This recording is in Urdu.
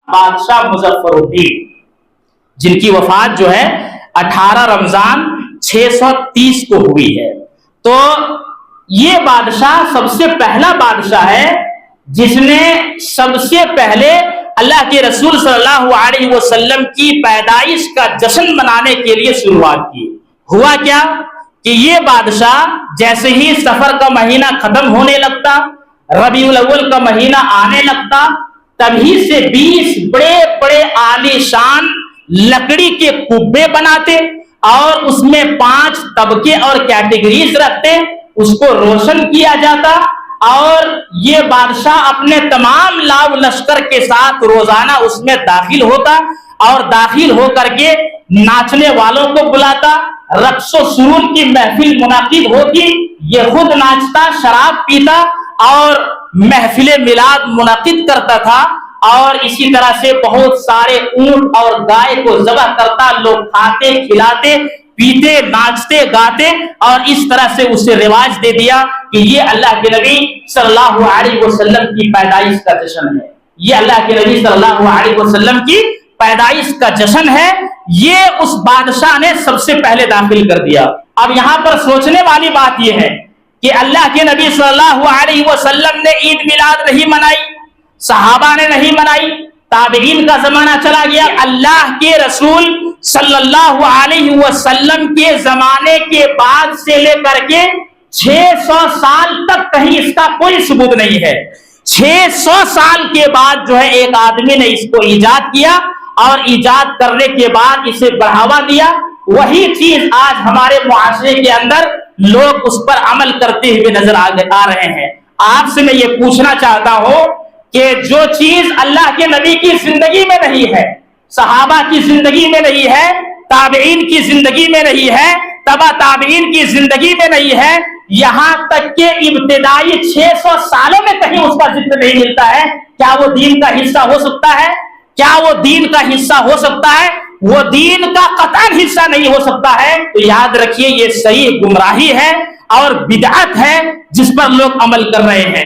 بادشاہ مظفرالدین، جن کی وفات جو ہے 18 رمضان 630 کو ہوئی ہے۔ تو یہ بادشاہ سب سے پہلا بادشاہ ہے جس نے سب سے پہلے اللہ کے رسول صلی اللہ علیہ وسلم کی پیدائش کا جشن منانے کے لیے شروعات کی۔ ہوا کیا کہ یہ بادشاہ جیسے ہی سفر کا مہینہ ختم ہونے لگتا، ربیع الاول کا مہینہ آنے لگتا، تبھی سے 20 بڑے بڑے عالی شان لکڑی کے کبے بناتے اور اس میں 5 طبقے اور کیٹیگریز رکھتے، اس کو روشن کیا جاتا، اور یہ بادشاہ اپنے تمام لاو لشکر کے ساتھ روزانہ اس میں داخل ہوتا اور داخل ہو کر کے ناچنے والوں کو بلاتا، رقص و سرور کی محفل منعقد ہوتی، یہ خود ناچتا، شراب پیتا اور محفل میلاد منعقد کرتا تھا، اور اسی طرح سے بہت سارے اونٹ اور گائے کو ذبح کرتا، لوگ کھاتے کھلاتے پیتے ناچتے گاتے، اور اس طرح سے اسے رواج دے دیا کہ یہ اللہ کے نبی صلی اللہ علیہ وسلم کی پیدائش کا جشن ہے، یہ اللہ کے نبی صلی اللہ علیہ وسلم کی پیدائش کا جشن ہے۔ یہ اس بادشاہ نے سب سے پہلے داخل کر دیا۔ اب یہاں پر سوچنے والی بات یہ ہے کہ اللہ کے نبی صلی اللہ علیہ وسلم نے عید میلاد نہیں منائی، صحابہ نے نہیں منائی، تابعین کا زمانہ چلا گیا، اللہ کے رسول صلی اللہ علیہ وسلم کے زمانے کے بعد سے لے کر کے 600 سال تک کہیں اس کا کوئی ثبوت نہیں ہے۔ 600 سال کے بعد جو ہے ایک آدمی نے اس کو ایجاد کیا، اور ایجاد کرنے کے بعد اسے بڑھاوا دیا۔ وہی چیز آج ہمارے معاشرے کے اندر لوگ اس پر عمل کرتے ہوئے نظر آ رہے ہیں۔ آپ سے میں یہ پوچھنا چاہتا ہوں کہ جو چیز اللہ کے نبی کی زندگی میں نہیں ہے، صحابہ کی زندگی میں نہیں ہے، تابعین کی زندگی میں نہیں ہے، تبع تابعین کی زندگی میں نہیں ہے، یہاں تک کہ ابتدائی 600 سالوں میں کہیں اس کا ذکر نہیں ملتا ہے، کیا وہ دین کا حصہ ہو سکتا ہے؟ کیا وہ دین کا حصہ ہو سکتا ہے؟ وہ دین کا قطعاً حصہ نہیں ہو سکتا ہے۔ تو یاد رکھیے یہ صحیح گمراہی ہے اور بدعت ہے جس پر لوگ عمل کر رہے ہیں۔